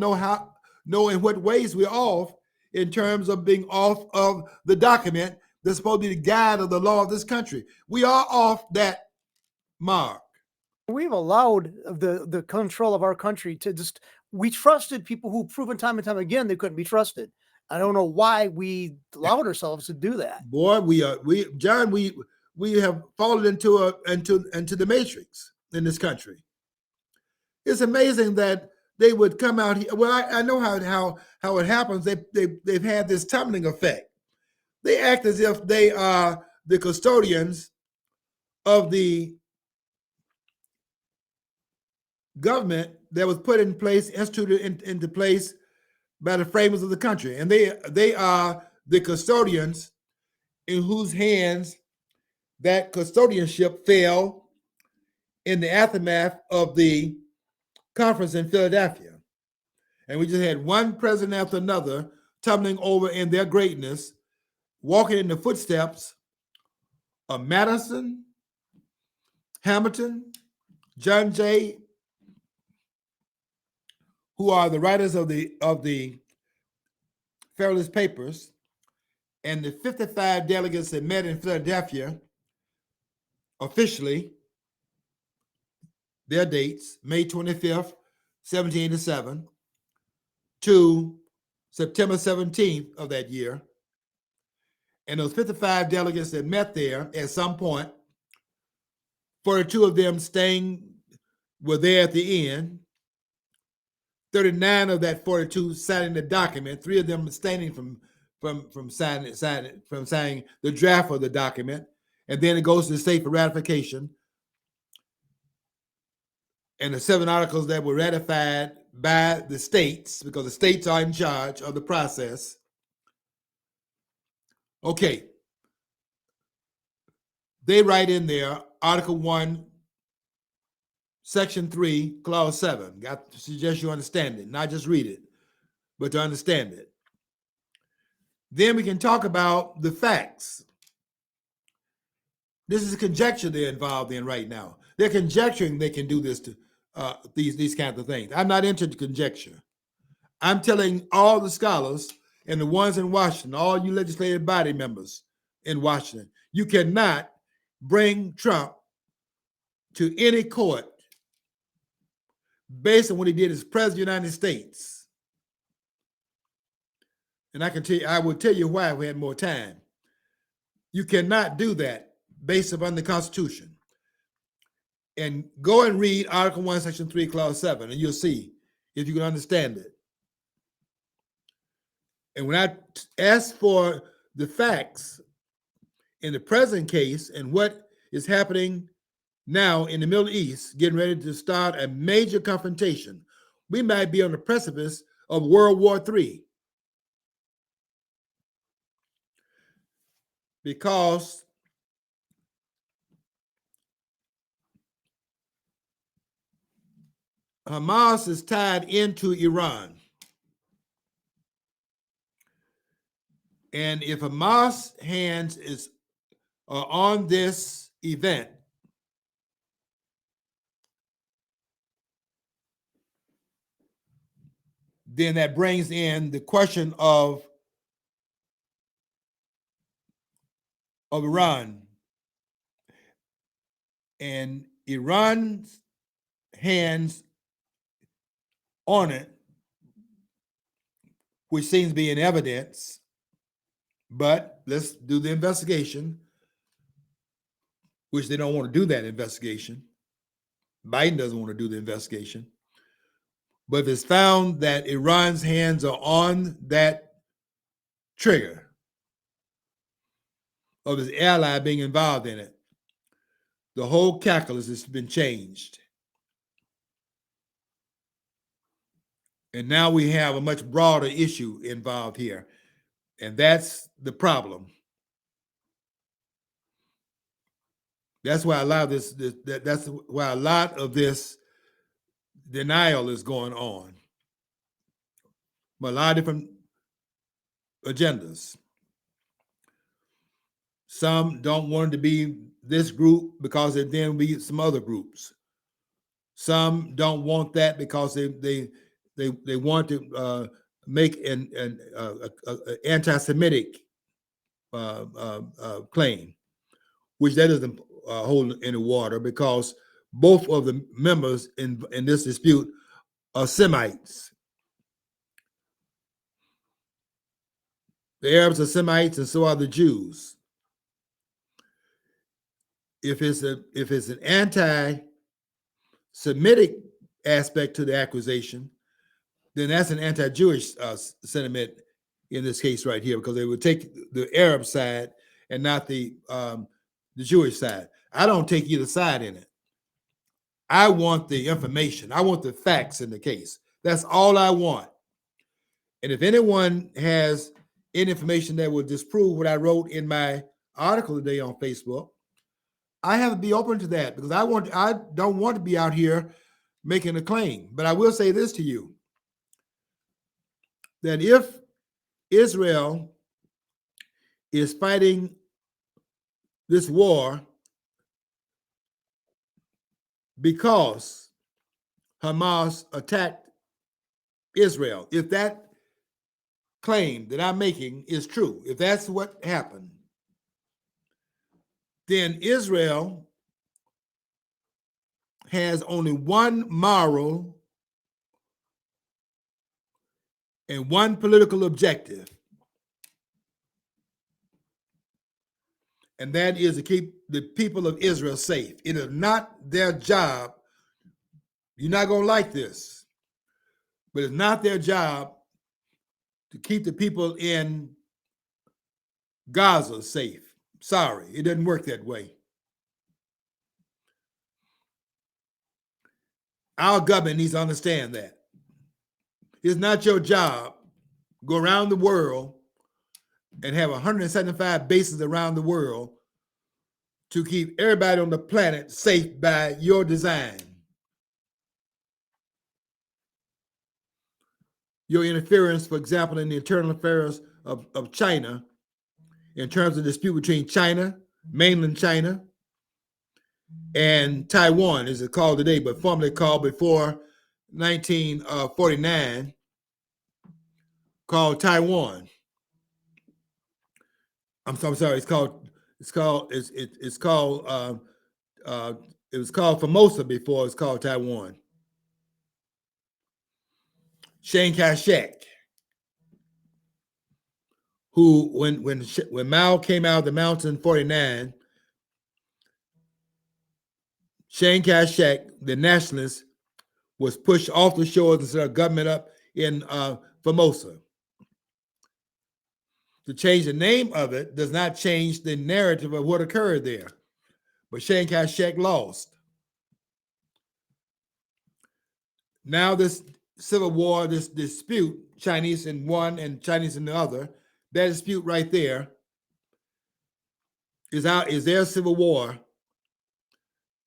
know in what ways we're off in terms of being off of the document that's supposed to be the guide of the law of this country. We are off that mark. We've allowed the control of our country to just we trusted people who proven time and time again they couldn't be trusted. I don't know why we allowed ourselves to do that. Boy, John, we have fallen into the matrix in this country. It's amazing that they would come out here. Well, I know how it happens. They've had this tumbling effect. They act as if they are the custodians of the government that was put in place, instituted into place by the framers of the country, and they are the custodians in whose hands that custodianship fell in the aftermath of the conference in Philadelphia. And we just had one president after another tumbling over in their greatness, walking in the footsteps of Madison, Hamilton, John Jay, who are the writers of the Federalist Papers, and the 55 delegates that met in Philadelphia officially, their dates, May 25th, 1787, to September 17th of that year. And those 55 delegates that met there at some point, 42 of them were there at the end. 39 of that 42 signing the document. 3 of them abstaining from signing the draft of the document, and then it goes to the state for ratification. And the 7 articles that were ratified by the states, because the states are in charge of the process. Okay. They write in there Article 1, Section 3, Clause 7. I suggest you understand it, not just read it, but to understand it. Then we can talk about the facts. This is a conjecture they're involved in right now. They're conjecturing they can do this to these kinds of things. I'm not into conjecture. I'm telling all the scholars and the ones in Washington, all you legislative body members in Washington, you cannot bring Trump to any court based on what he did as president of the United States. And I will tell you why if we had more time. You cannot do that based upon the Constitution. And go and read Article 1, Section 3, Clause 7, and you'll see if you can understand it. And when I ask for the facts in the present case and what is happening now in the Middle East, getting ready to start a major confrontation, we might be on the precipice of World War III. Because Hamas is tied into Iran. And if Hamas hands are on this event, then that brings in the question of Iran. And Iran's hands on it, which seems to be in evidence, but let's do the investigation, which they don't want to do that investigation. Biden doesn't want to do the investigation. But if it's found that Iran's hands are on that trigger of his ally being involved in it, the whole calculus has been changed. And now we have a much broader issue involved here. And that's the problem. That's why a lot of that's why a lot of this denial is going on. A lot of different agendas. Some don't want it to be this group because it then will be some other groups. Some don't want that because they want to make an anti-Semitic claim, which that doesn't hold in the water, because both of the members in this dispute are Semites. The Arabs are Semites, and so are the Jews. If it's an anti-Semitic aspect to the accusation, then that's an anti-Jewish sentiment in this case right here, because they would take the Arab side and not the Jewish side. I don't take either side in it. I want the information. I want the facts in the case. That's all I want. And if anyone has any information that will disprove what I wrote in my article today on Facebook, I have to be open to that, because I don't want to be out here making a claim. But I will say this to you, that if Israel is fighting this war because Hamas attacked Israel, if that claim that I'm making is true, if that's what happened, then Israel has only one moral and one political objective, and that is to keep the people of Israel safe. It is not their job. You're not going to like this, but it's not their job to keep the people in Gaza safe. Sorry, it doesn't work that way. Our government needs to understand that. It's not your job to go around the world and have 175 bases around the world to keep everybody on the planet safe by your design. Your interference, for example, in the internal affairs of China, in terms of dispute between China, mainland China, and Taiwan, as it's called today, but formerly called before 1949, called Taiwan. I'm sorry. It was called Formosa before it's called Taiwan. Chiang Kai-shek, who when Mao came out of the mountain in 49, Chiang Kai-shek, the nationalist, was pushed off the shores and set a government up in Formosa. To change the name of it does not change the narrative of what occurred there. But Chiang Kai-shek lost. Now this civil war, this dispute, Chinese in one and Chinese in the other, that dispute right there is their civil war.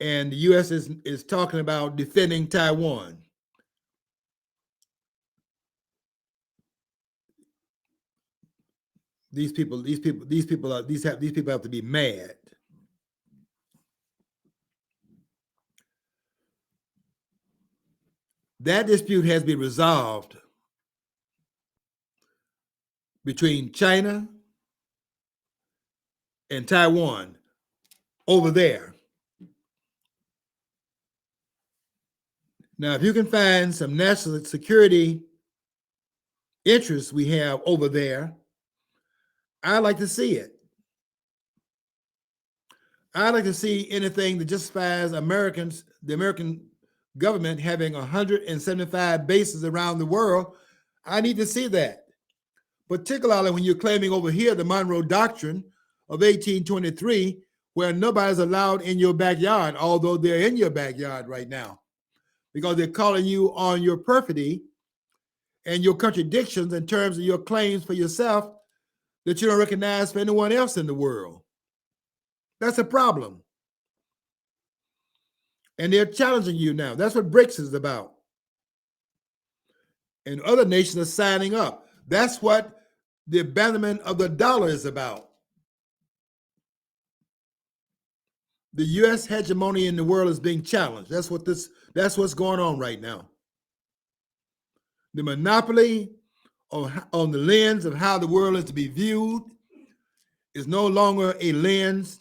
And the U.S. is talking about defending Taiwan. These people have to be mad. That dispute has been resolved between China and Taiwan over there. Now, if you can find some national security interests we have over there, I'd like to see it. I'd like to see anything that justifies the American government having 175 bases around the world. I need to see that, particularly when you're claiming over here the Monroe Doctrine of 1823, where nobody's allowed in your backyard, although they're in your backyard right now, because they're calling you on your perfidy and your contradictions in terms of your claims for yourself that you don't recognize for anyone else in the world. That's a problem. And they're challenging you now. That's what BRICS is about. And other nations are signing up. That's what the abandonment of the dollar is about. The U.S. hegemony in the world is being challenged. That's what's going on right now. The monopoly on the lens of how the world is to be viewed is no longer a lens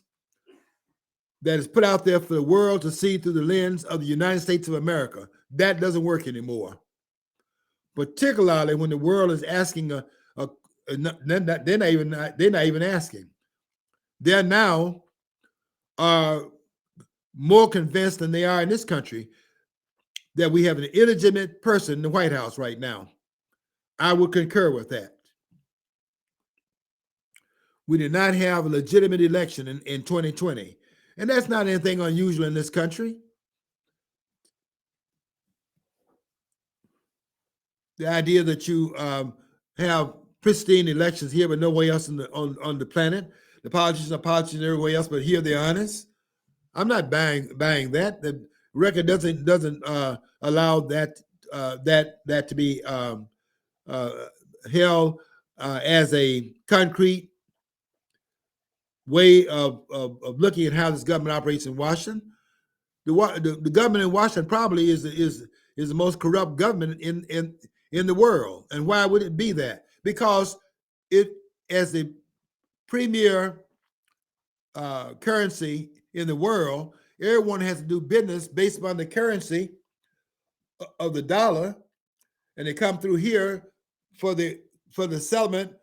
that is put out there for the world to see through the lens of the United States of America. That doesn't work anymore. Particularly when the world is asking they're not even asking. They're now more convinced than they are in this country that we have an illegitimate person in the White House right now. I would concur with that. We did not have a legitimate election in 2020. And that's not anything unusual in this country. The idea that you have pristine elections here but nowhere else on the planet. The politicians are politicians everywhere else, but here they're honest. I'm not buying that. The record doesn't allow that to be held as a concrete way of looking at how this government operates in Washington. The government in Washington probably is the most corrupt government in the world. And why would it be that? Because it, as the premier currency in the world, everyone has to do business based upon the currency of the dollar, and they come through here for the settlement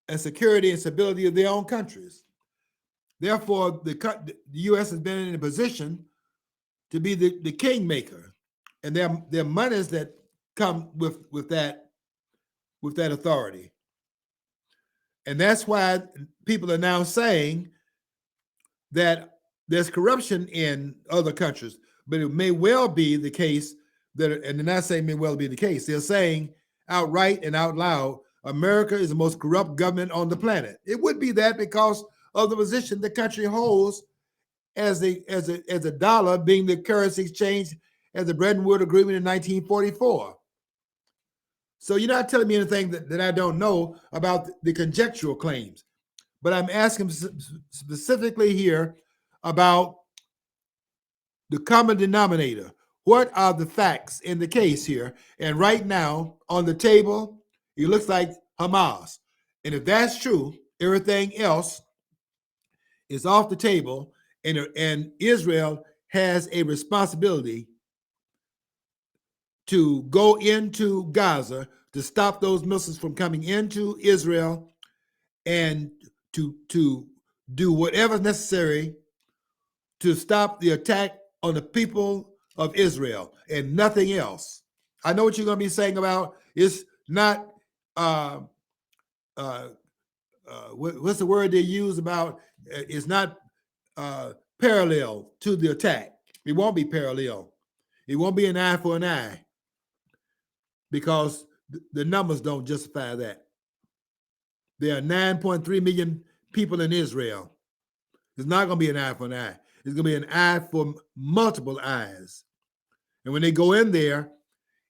and security and stability of their own countries. Therefore, the U.S. has been in a position to be the kingmaker, and there are monies that come with that authority, and that's why people are now saying that there's corruption in other countries, but it may well be the case that, and they're not saying may well be the case. They're saying outright and out loud, America is the most corrupt government on the planet. It would be that because of the position the country holds as a dollar being the currency exchange as the Bretton Woods Agreement in 1944. So you're not telling me anything that I don't know about the conjectural claims, but I'm asking specifically here about the common denominator. What are the facts in the case here? And right now on the table, it looks like Hamas. And if that's true, everything else is off the table, and Israel has a responsibility to go into Gaza to stop those missiles from coming into Israel and to do whatever's necessary to stop the attack on the people of Israel and nothing else. I know what you're going to be saying about it's not, what's the word they use about it's not parallel to the attack. It won't be parallel. It won't be an eye for an eye because the numbers don't justify that. There are 9.3 million people in Israel. It's not going to be an eye for an eye. It's going to be an eye for multiple eyes. And when they go in there,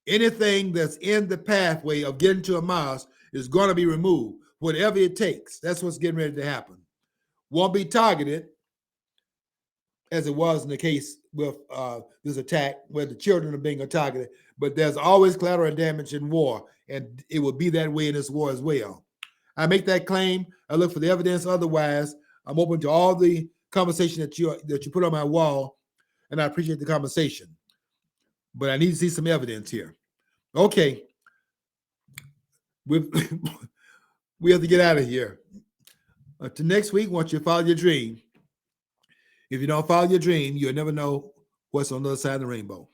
anything that's in the pathway of getting to Hamas is going to be removed, whatever it takes. That's what's getting ready to happen. Won't be targeted, as it was in the case with this attack where the children are being targeted, but there's always collateral damage in war, and it will be that way in this war as well. I make that claim. I look for the evidence. Otherwise, I'm open to all the conversation that you put on my wall, and I appreciate the conversation. But I need to see some evidence here. Okay. We have to get out of here. Until next week, once you follow your dream. If you don't follow your dream, you'll never know what's on the other side of the rainbow.